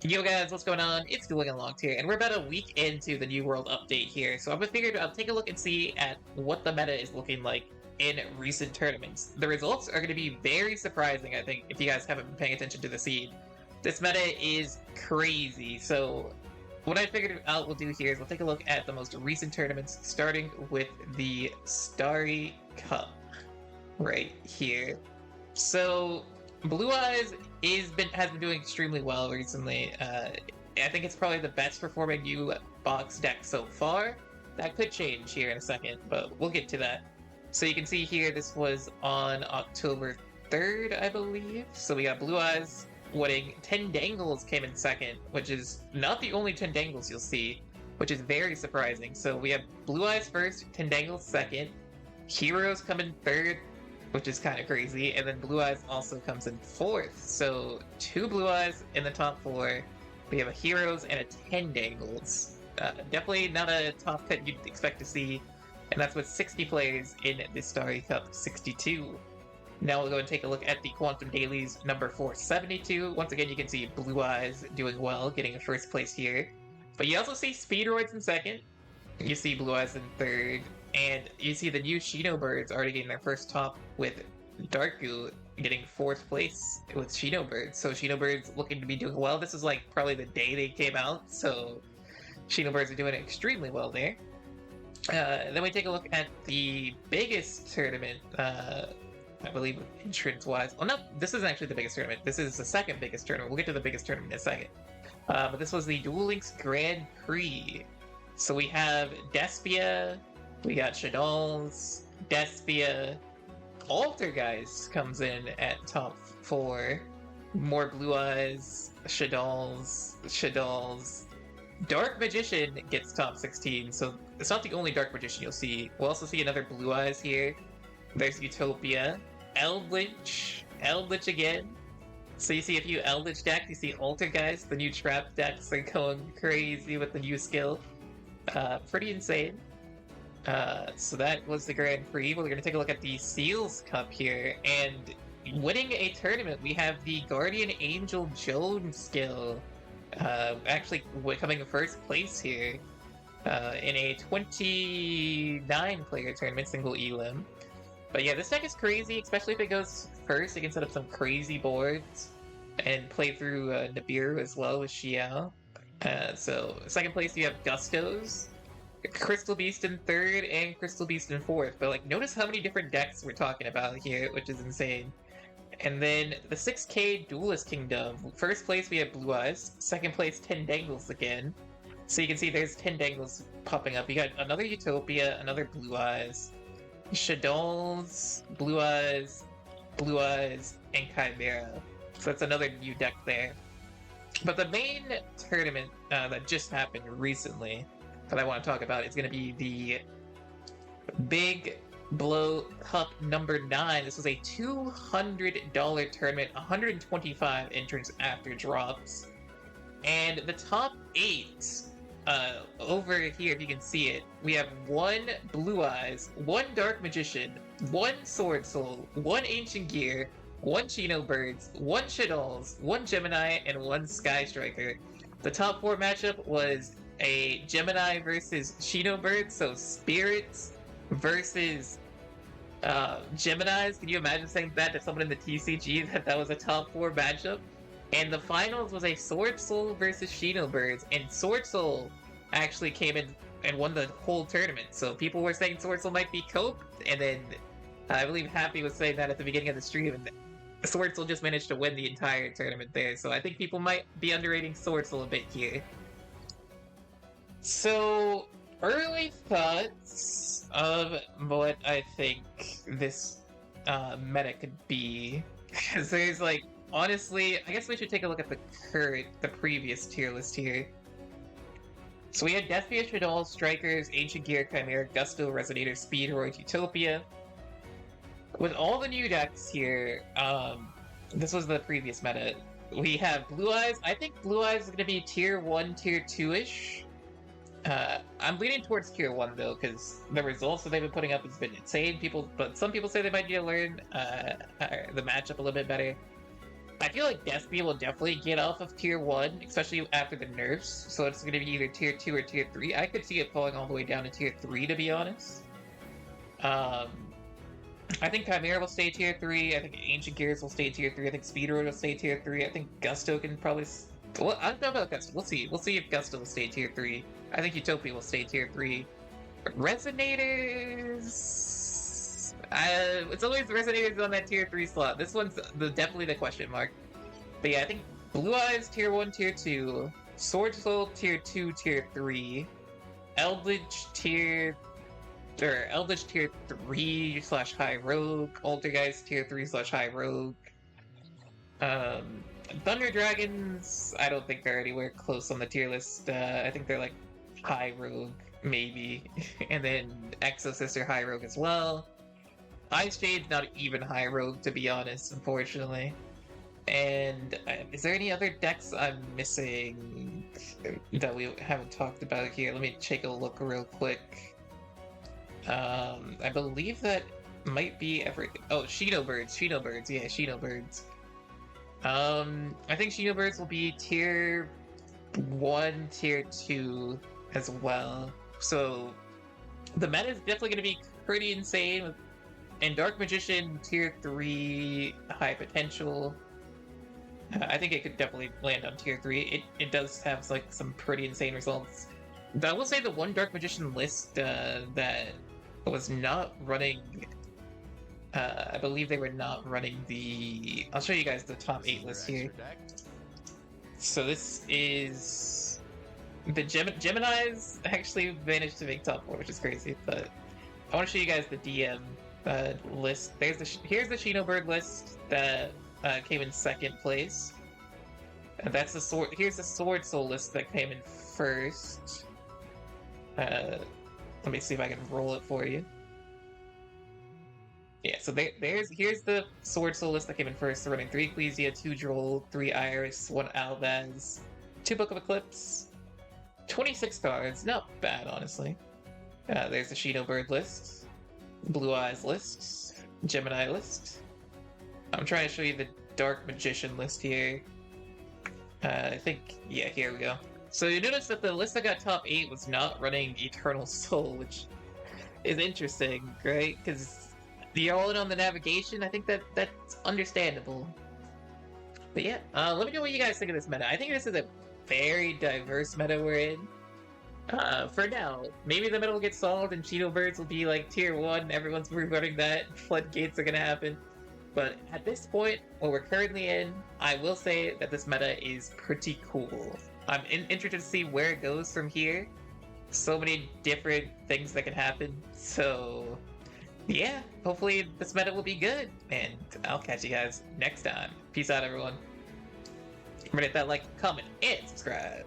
Yo guys, what's going on? It's Duel Unlocked here, and we're about a week into the New World update here, so I figured I'll take a look and see at what the meta is looking like in recent tournaments. The results are going to be very surprising, I think, if you guys haven't been paying attention to the scene. This meta is crazy, so what I figured out we'll do here is we'll take a look at the most recent tournaments, starting with the Starry Cup right here. So Blue Eyes has been doing extremely well recently. I think it's probably the best performing new box deck so far. That could change here in a second, but we'll get to that. So you can see here, this was on October 3rd, I believe. So we got Blue Eyes winning. 10 Dangles came in second, which is not the only 10 Dangles you'll see, which is very surprising. So we have Blue Eyes first, 10 Dangles second, Heroes come in third, which is kind of crazy, and then Blue Eyes also comes in fourth. So 2 Blue Eyes in the top 4. We have a Heroes and a 10 Dangles. Definitely not a top cut you'd expect to see, and that's with 60 players in the Starry Cup 62. Now we'll go and take a look at the Quantum Dailies number 472. Once again, you can see Blue Eyes doing well, getting a first place here. But you also see Speedroids in second. You see Blue Eyes in third. And you see the new Shino Birds already getting their first top, with Darku getting 4th place with Shino Birds. So Shino Birds looking to be doing well. This is like probably the day they came out, so Shino Birds are doing extremely well there. Then we take a look at the biggest tournament, I believe entrance-wise. Well, no, this isn't actually the biggest tournament. This is the second biggest tournament. We'll get to the biggest tournament in a second. But this was the Duel Links Grand Prix. So we have Despia, we got Shadal's, Despia, Altergeist comes in at top 4, more Blue Eyes, Shadal's, Dark Magician gets top 16, so it's not the only Dark Magician you'll see. We'll also see another Blue Eyes here. There's Utopia, Eldritch again. So you see a few Eldritch decks, you see Altergeist, the new trap decks are going crazy with the new skill. Pretty insane. So that was the Grand Prix. We're going to take a look at the Seals Cup here, and winning a tournament, we have the Guardian Angel Jones skill, actually coming in first place here, in a 29-player tournament, single elim. But yeah, this deck is crazy, especially if it goes first. You can set up some crazy boards and play through Nibiru as well with Xiao. So second place you have Gustos, Crystal Beast in third, and Crystal Beast in fourth. But like, notice how many different decks we're talking about here, which is insane. And then the 6K Duelist Kingdom. First place we have Blue Eyes. Second place 10 Dangles again. So you can see there's 10 Dangles popping up. You got another Utopia, another Blue Eyes, Shadol's, Blue Eyes, and Chimera. So that's another new deck there. But the main tournament that just happened recently that I want to talk about is going to be the Big Blow Cup number 9. This was a $200 tournament, 125 entrants after drops. And the top 8, over here, if you can see it, we have 1 Blue Eyes, 1 Dark Magician, 1 Sword Soul, 1 Ancient Gear, 1 Chino Birds, 1 Shadal's, 1 Gemini, and 1 Sky Striker. The top 4 matchup was a Gemini versus Chino Birds, so Spirits versus Geminis. Can you imagine saying that to someone in the TCG, that was a top 4 matchup? And the finals was a Sword Soul versus Chino Birds, and Sword Soul actually came in and won the whole tournament. So people were saying Sword Soul might be Cope, and then I believe Happy was saying that at the beginning of the stream, and Sword Soul just managed to win the entire tournament there. So I think people might be underrating Sword Soul a bit here. So, early thoughts of what I think this meta could be. Because there's like, honestly, I guess we should take a look at the previous tier list here. So we had Despia, Shadal, Strikers, Ancient Gear, Chimera, Gusto, Resonator, Speedroid, Utopia. With all the new decks here, this was the previous meta. We have Blue Eyes. I think Blue Eyes is going to be tier 1, tier 2-ish. I'm leaning towards tier 1 though, because the results that they've been putting up has been insane. But some people say they might need to learn the matchup a little bit better. I feel like Despia will definitely get off of tier 1, especially after the nerfs, so it's going to be either tier 2 or tier 3. I could see it falling all the way down to tier 3, to be honest. I think Chimera will stay tier 3, I think Ancient Gears will stay tier 3, I think Speedroid will stay tier 3, I think Gusto can probably... Well, I don't know about Gusto, we'll see. We'll see if Gusto will stay tier 3. I think Utopia will stay tier 3. Resonators... it's always Resonators on that tier 3 slot. This one's definitely the question mark. But yeah, I think Blue Eyes tier 1, tier 2, Sword Soul tier 2, tier 3, Eldritch tier 3 / High Rogue, Altergeist tier 3 / High Rogue. Thunder Dragons, I don't think they're anywhere close on the tier list. I think they're like High Rogue, maybe. And then Exo Sister High Rogue as well. Ice Jade's not even High Rogue, to be honest, unfortunately. And is there any other decks I'm missing that we haven't talked about here? Let me take a look real quick. I believe that might be everything. Oh, Shinobirds, yeah, Shinobirds. I think Shinobirds will be tier 1, tier 2 as well. So the meta is definitely going to be pretty insane. And Dark Magician tier 3, high potential. I think it could definitely land on tier 3. It does have like some pretty insane results. But I will say the one Dark Magician list that was not running. I believe they were not running the... I'll show you guys the top 8 list here. So this is... The Geminis actually managed to make top 4, which is crazy, but I want to show you guys the DM list. Here's the Shinobird list that came in 2nd place. And that's the sword. Here's the Sword Soul list that came in 1st. Let me see if I can roll it for you. Yeah, so here's the Sword Soul list that came in 1st. They're running 3 Ecclesia, 2 Droll, 3 Iris, 1 Alvaz, 2 Book of Eclipse, 26 cards. Not bad, honestly. There's the Shinobird list, Blue Eyes list, Gemini list. I'm trying to show you the Dark Magician list here. I think, yeah, here we go. So you notice that the list that got top 8 was not running Eternal Soul, which is interesting, right? Because you're all in on the navigation. I think that's understandable. But yeah, let me know what you guys think of this meta. I think this is a very diverse meta we're in. For now, maybe the meta will get solved and Shinobirds will be like tier 1. Everyone's running that. Floodgates are gonna happen. But at this point, what we're currently in, I will say that this meta is pretty cool. I'm interested to see where it goes from here. So many different things that can happen. So yeah, hopefully this meta will be good, and I'll catch you guys next time. Peace out, everyone. Remember to hit that like, comment, and subscribe.